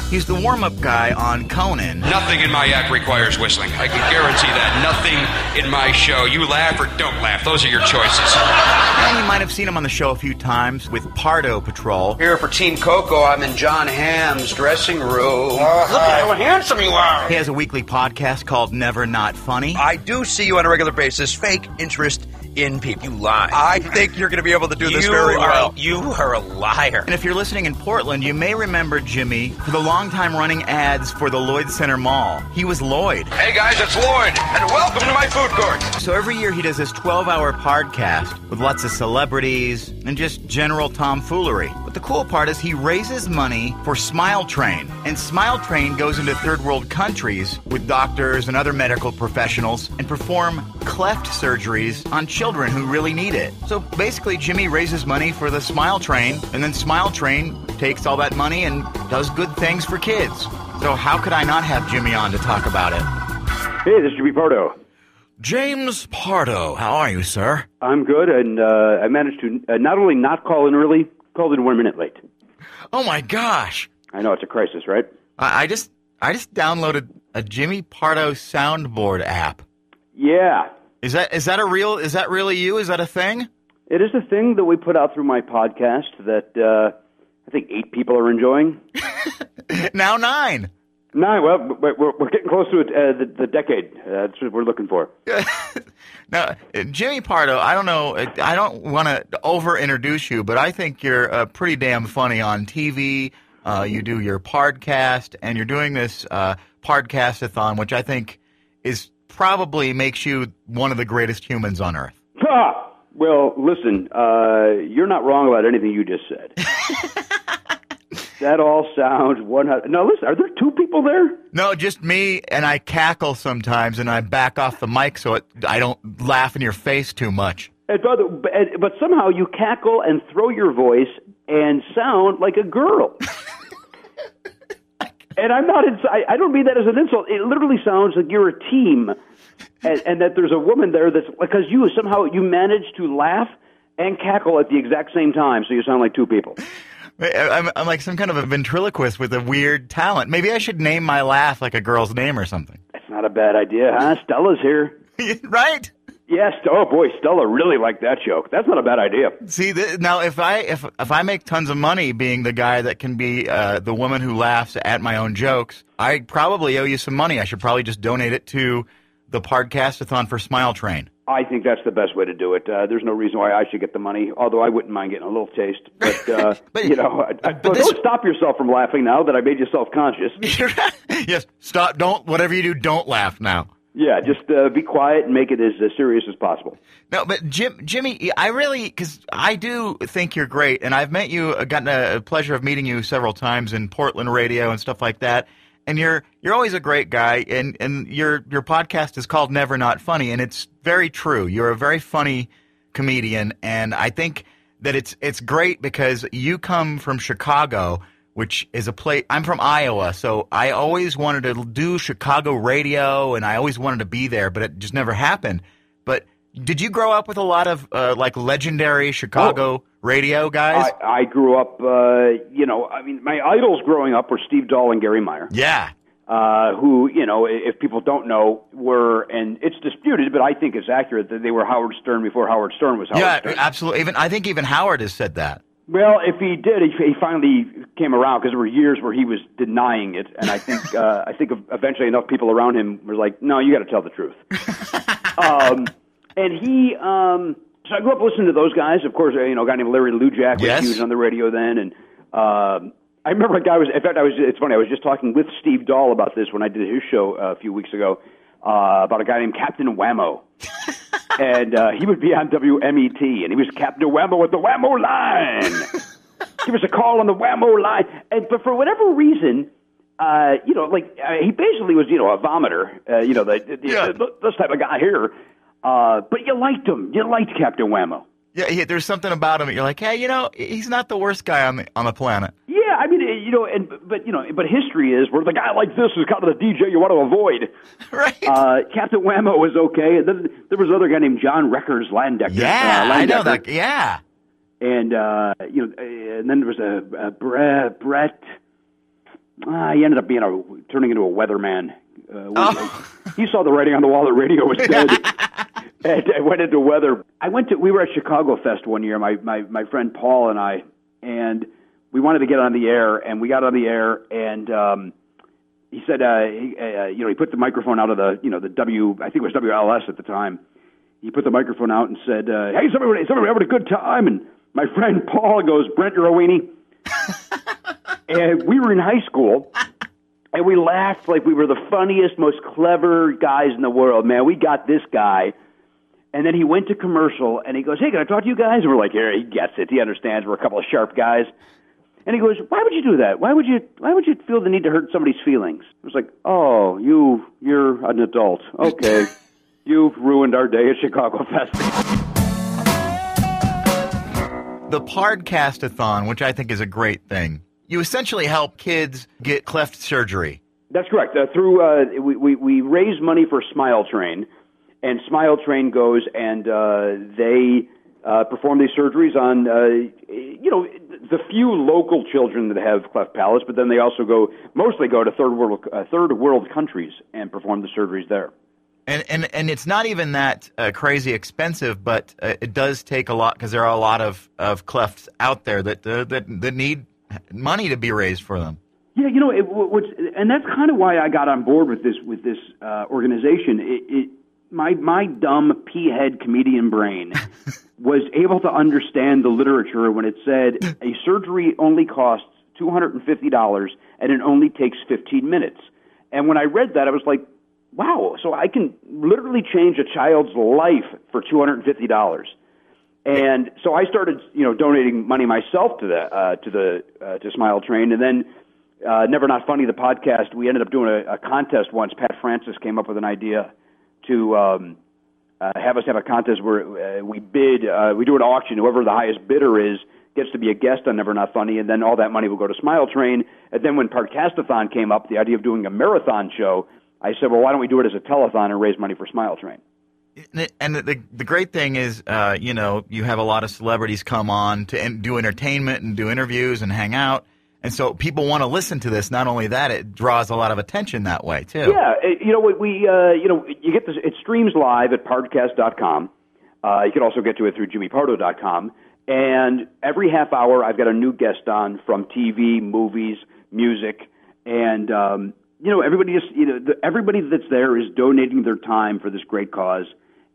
He's the warm-up guy on Conan. Nothing in my act requires whistling. I can guarantee that. Nothing in my show. You laugh or don't laugh. Those are your choices. And you might have seen him on the show a few times with Pardo Patrol. Here for Team Coco, I'm in John Hamm's dressing room. Look at how handsome you are. He has a weekly podcast called Never Not Funny. I do see you on a regular basis. Fake interest in people. You lie. I think you're going to be able to do this very well. You are a liar. And if you're listening in Portland, you may remember Jimmy for the long-time running ads for the Lloyd Center Mall. He was Lloyd. Hey guys, it's Lloyd, and welcome to my food court. So every year he does this 12-hour podcast with lots of celebrities and just general tomfoolery. But the cool part is he raises money for Smile Train. And Smile Train goes into third world countries with doctors and other medical professionals and perform cleft surgeries on children who really need it. So basically Jimmy raises money for the Smile Train, and then Smile Train takes all that money and does good things for kids. So how could I not have Jimmy on to talk about it? Hey, this is Jimmy Pardo. James Pardo, how are you, sir? I'm good, and I managed to not only not call in early, called in 1 minute late. Oh my gosh! I know, it's a crisis, right? I just downloaded a Jimmy Pardo soundboard app. Yeah. Is that really you? Is that a thing? It is a thing that we put out through my podcast that I think 8 people are enjoying. Now 9. 9. Well, we're getting close to it, the decade. That's what we're looking for. Now, Jimmy Pardo, I don't know. I don't want to over-introduce you, but I think you're pretty damn funny on TV. You do your podcast, and you're doing this Pardcast-A-Thon, which I think is probably makes you one of the greatest humans on earth. Ah! Well, listen, you're not wrong about anything you just said. That all sounds 100. Now, listen, are there 2 people there? No, just me, and I cackle sometimes, and I back off the mic so I don't laugh in your face too much. But somehow you cackle and throw your voice and sound like a girl. And I'm not. I don't mean that as an insult. It literally sounds like you're a team, and that there's a woman there that's because you manage to laugh and cackle at the exact same time, so you sound like 2 people. I'm like some kind of a ventriloquist with a weird talent. Maybe I should name my laugh like a girl's name or something. That's not a bad idea, huh? Stella's here. Right? Yes. Oh boy, Stella really liked that joke. That's not a bad idea. See, now if I make tons of money being the guy that can be the woman who laughs at my own jokes, I probably owe you some money. I should probably just donate it to the Pardcast-A-Thon for Smile Train. I think that's the best way to do it. There's no reason why I should get the money, although I wouldn't mind getting a little taste. But, don't stop yourself from laughing now that I made you self-conscious. Yes, stop. Whatever you do, don't laugh now. Yeah, just be quiet and make it as serious as possible. No, but Jimmy, because I do think you're great, and I've met you, gotten a pleasure of meeting you several times in Portland radio and stuff like that. And you're always a great guy, and your podcast is called Never Not Funny, and it's very true. You're a very funny comedian, and I think that it's great because you come from Chicago, which is a place. I'm from Iowa, so I always wanted to do Chicago radio, and I always wanted to be there, but it just never happened. But did you grow up with a lot of like legendary Chicago radio guys? I grew up, my idols growing up were Steve Dahl and Gary Meyer. Yeah. Who, if people don't know, were, and it's disputed, but I think it's accurate that they were Howard Stern before Howard Stern was Howard Stern. Yeah, absolutely. I think even Howard has said that. Well, if he did, he finally came around because there were years where he was denying it, and I think eventually enough people around him were like, "No, you got to tell the truth." And he, so I grew up listening to those guys. Of course, a guy named Larry Lujak was huge on the radio then, and I remember it's funny. I was just talking with Steve Dahl about this when I did his show a few weeks ago about a guy named Captain Whammo. And he would be on WMET, and he was Captain Whammo with the Whammo line. Give us a call on the Whammo line. But for whatever reason, he basically was, a vomiter, this type of guy here. But you liked him. You liked Captain Whammo. Yeah, there's something about him that you're like, hey, he's not the worst guy on the planet. Yeah, I mean, but history is where the guy like this is kind of the DJ you want to avoid. Right. Captain Whammo was okay, and then there was another guy named John Reckers Landecker. Yeah, I know that. Yeah. And and then there was a Brett. he ended up turning into a weatherman. He saw the writing on the wall that radio was dead. And I went into weather. We were at Chicago Fest one year, my friend Paul and I, and we wanted to get on the air, and we got on the air, and he said, he put the microphone out of the I think it was WLS at the time. He put the microphone out and said, hey, somebody having a good time? And my friend Paul goes, Brent, you're a weenie. And we were in high school, and we laughed like we were the funniest, most clever guys in the world. Man, we got this guy. And then he went to commercial, and he goes, hey, can I talk to you guys? And we're like, yeah, he gets it. He understands. We're a couple of sharp guys. And he goes, why would you do that? Why would you feel the need to hurt somebody's feelings? I was like, oh, you're an adult. Okay. You've ruined our day at Chicago Fest. The Pardcast-A-Thon, which I think is a great thing, you essentially help kids get cleft surgery. That's correct. We raise money for Smile Train, and Smile Train goes and they perform these surgeries on, the few local children that have cleft palates, but then they also mostly go to third world countries and perform the surgeries there. And it's not even that crazy expensive, but it does take a lot because there are a lot of clefts out there that need money to be raised for them. Yeah, and that's kind of why I got on board with this organization. My dumb pea-head comedian brain was able to understand the literature when it said a surgery only costs $250 and it only takes 15 minutes. And when I read that, I was like, wow, so I can literally change a child's life for $250. And so I started, donating money myself to Smile Train, and then Never Not Funny, the podcast, we ended up doing a contest once. Pat Francis came up with an idea to have us have a contest where we bid. We do an auction. Whoever the highest bidder is gets to be a guest on Never Not Funny, and then all that money will go to Smile Train. And then when Pardcast-A-Thon came up, the idea of doing a marathon show, I said, well, why don't we do it as a telethon and raise money for Smile Train? And the great thing is, you have a lot of celebrities come on to do entertainment and do interviews and hang out. And so people want to listen to this. Not only that, it draws a lot of attention that way, too. Yeah, you get this. It streams live at Pardcast.com. You can also get to it through JimmyPardo.com. And every half hour, I've got a new guest on from TV, movies, music, and everybody that's there is donating their time for this great cause.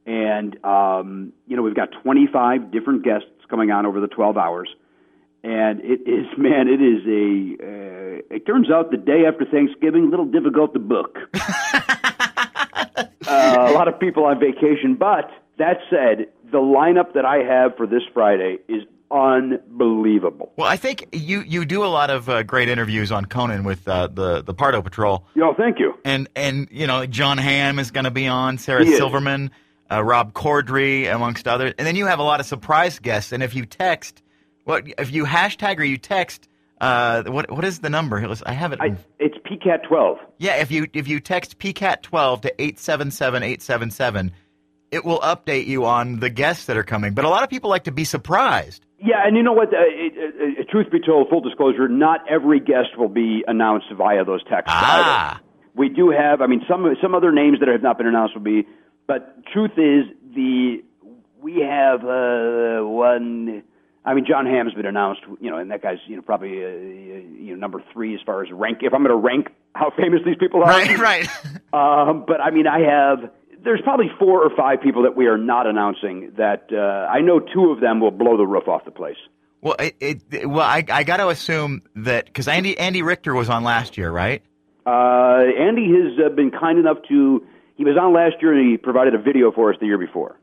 And we've got 25 different guests coming on over the 12 hours. And it turns out the day after Thanksgiving, a little difficult to book. A lot of people on vacation. But that said, the lineup that I have for this Friday is unbelievable. Well, I think you do a lot of great interviews on Conan with the Pardo Patrol. Oh, thank you. And John Hamm is going to be on, Sarah Silverman, Rob Corddry, amongst others. And then you have a lot of surprise guests. And if you text... if you hashtag or you text, what is the number? I have it. It's PCAT12. Yeah, if you text PCAT12 to 877-877, it will update you on the guests that are coming. But a lot of people like to be surprised. Yeah, and you know what? Truth be told, full disclosure, not every guest will be announced via those texts. Either. We do have, some other names that have not been announced will be, but truth is, we have one... John Hamm's been announced, and that guy's, probably, number 3 as far as rank. If I'm going to rank how famous these people are. Right. But there's probably 4 or 5 people that we are not announcing that I know 2 of them will blow the roof off the place. Well, I got to assume that, because Andy Richter was on last year, right? Andy has been kind enough he was on last year and he provided a video for us the year before.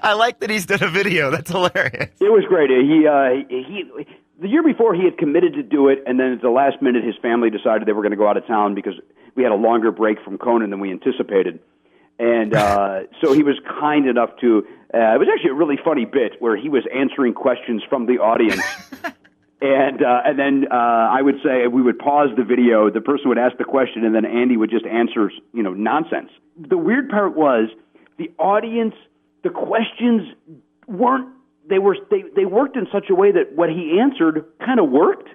I like that he's done a video. That's hilarious. It was great. The year before he had committed to do it, and then at the last minute his family decided they were going to go out of town because we had a longer break from Conan than we anticipated. And so he was kind enough to... it was actually a really funny bit where he was answering questions from the audience. And then I would say we would pause the video, the person would ask the question, and then Andy would just answer, nonsense. The weird part was the audience... The questions weren't. They worked in such a way that what he answered kind of worked.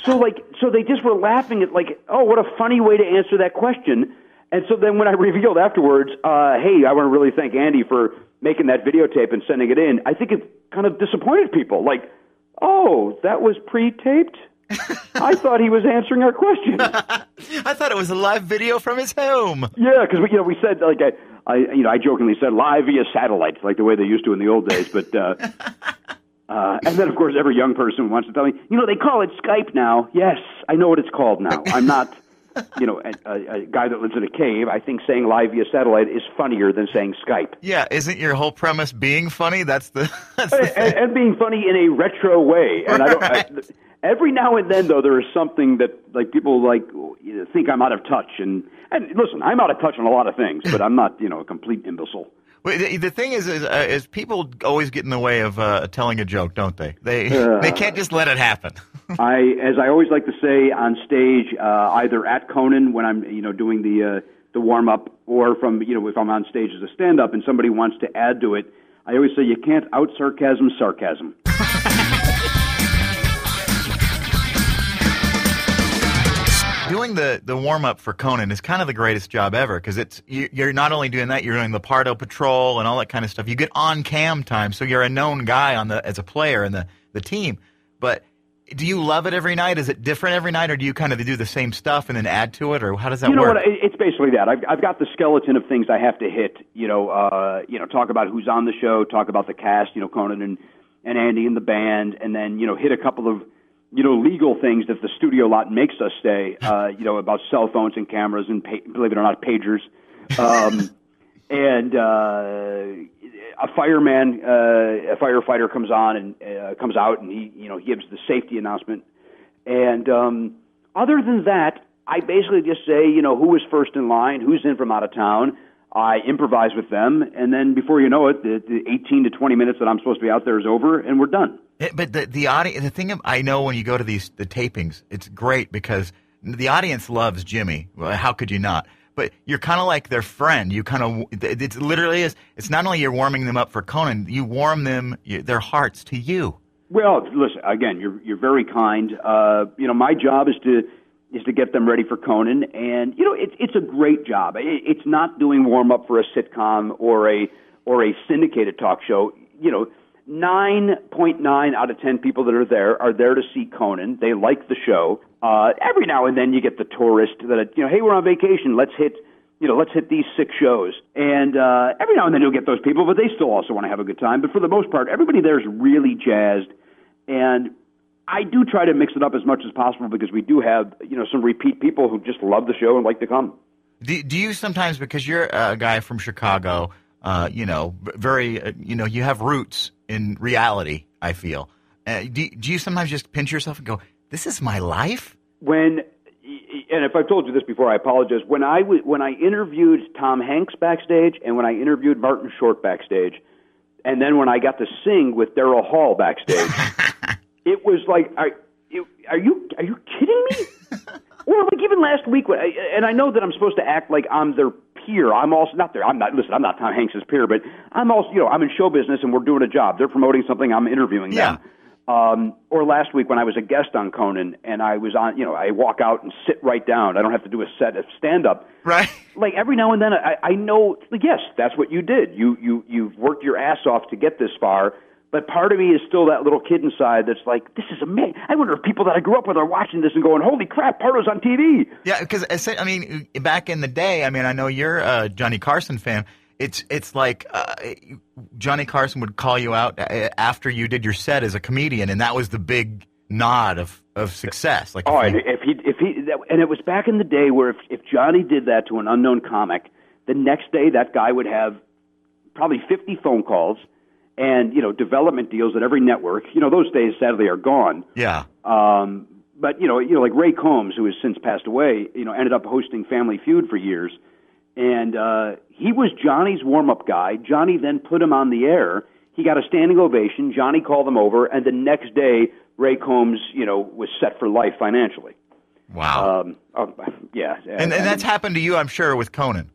So they just were laughing at like, oh, what a funny way to answer that question. And so then when I revealed afterwards, hey, I want to really thank Andy for making that videotape and sending it in, I think it kind of disappointed people. Like, oh, that was pre-taped? I thought he was answering our question. I thought it was a live video from his home. Yeah, because we said, like, I jokingly said live via satellite, like the way they used to in the old days. But and then, of course, every young person wants to tell me, they call it Skype now. Yes, I know what it's called now. I'm not, a guy that lives in a cave. I think saying live via satellite is funnier than saying Skype. Yeah, isn't your whole premise being funny? That's the and being funny in a retro way. And every now and then, though, there is something that like people think I'm out of touch. And listen, I'm out of touch on a lot of things, but I'm not a complete imbecile. Well, the thing is people always get in the way of telling a joke, don't they? They can't just let it happen. As I always like to say on stage, either at Conan when I'm doing the warm up, or from if I'm on stage as a stand up and somebody wants to add to it, I always say you can't out sarcasm. Doing the warm-up for Conan is kind of the greatest job ever, because you're not only doing that, you're doing the Pardo patrol and all that kind of stuff. You get on-cam time, so you're a known guy as a player in the team. But do you love it every night? Is it different every night, or do you kind of do the same stuff and then add to it, or how does that work? You know what? It's basically that. I've got the skeleton of things I have to hit. Talk about who's on the show, talk about the cast, Conan and Andy and the band, and then hit a couple of legal things that the studio lot makes us say, about cell phones and cameras and, believe it or not, pagers. And a firefighter comes on and comes out, and he gives the safety announcement. And other than that, I basically just say, who was first in line, who's in from out of town. I improvise with them, and then before you know it, the 18 to 20 minutes that I'm supposed to be out there is over, and we're done. But the audience, the thing I know when you go to the tapings, it's great because the audience loves Jimmy. Well, how could you not? But you're kind of like their friend. You kind of, it literally is. It's not only you're warming them up for Conan, you warm their hearts to you. Well, listen, again, you're very kind. My job is to get them ready for Conan, and it's a great job. It's not doing warm up for a sitcom or a syndicated talk show. 9.9 out of 10 people that are there to see Conan. They like the show. Every now and then you get the tourist that hey, we're on vacation. Let's hit these 6 shows. And every now and then you'll get those people, but they still also want to have a good time. But for the most part, everybody there is really jazzed. And I do try to mix it up as much as possible because we do have some repeat people who just love the show and like to come. Do you sometimes, because you're a guy from Chicago, very you have roots in reality, I feel. Do you sometimes just pinch yourself and go, this is my life? And if I've told you this before, I apologize. When I interviewed Tom Hanks backstage, and when I interviewed Martin Short backstage, and then when I got to sing with Daryl Hall backstage, it was like, are you kidding me? Or like even last week, and I know that I'm supposed to act like I'm their peer. I'm also not there. I'm not Tom Hanks' peer, but I'm also, I'm in show business and we're doing a job. They're promoting something. I'm interviewing them. Or last week when I was a guest on Conan and I was on, I walk out and sit right down. I don't have to do a set of stand-up. Right. Like every now and then I know, like, yes, that's what you did. You've worked your ass off to get this far. But part of me is still that little kid inside that's like, this is amazing. I wonder if people that I grew up with are watching this and going, holy crap, Pardo's on TV. Yeah, because, back in the day, I know you're a Johnny Carson fan. It's like Johnny Carson would call you out after you did your set as a comedian, and that was the big nod of success. Like, and it was back in the day where if Johnny did that to an unknown comic, the next day that guy would have probably 50 phone calls. And, development deals at every network. Those days, sadly, are gone. Yeah. But, like Ray Combs, who has since passed away, ended up hosting Family Feud for years. And he was Johnny's warm-up guy. Johnny then put him on the air. He got a standing ovation. Johnny called him over. And the next day, Ray Combs, was set for life financially. Wow. Yeah. And that's happened to you, I'm sure, with Conan.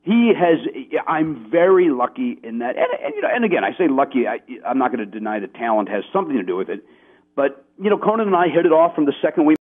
He has. I'm very lucky in that, and again, I say lucky. I'm not going to deny that talent has something to do with it, but Conan and I hit it off from the second we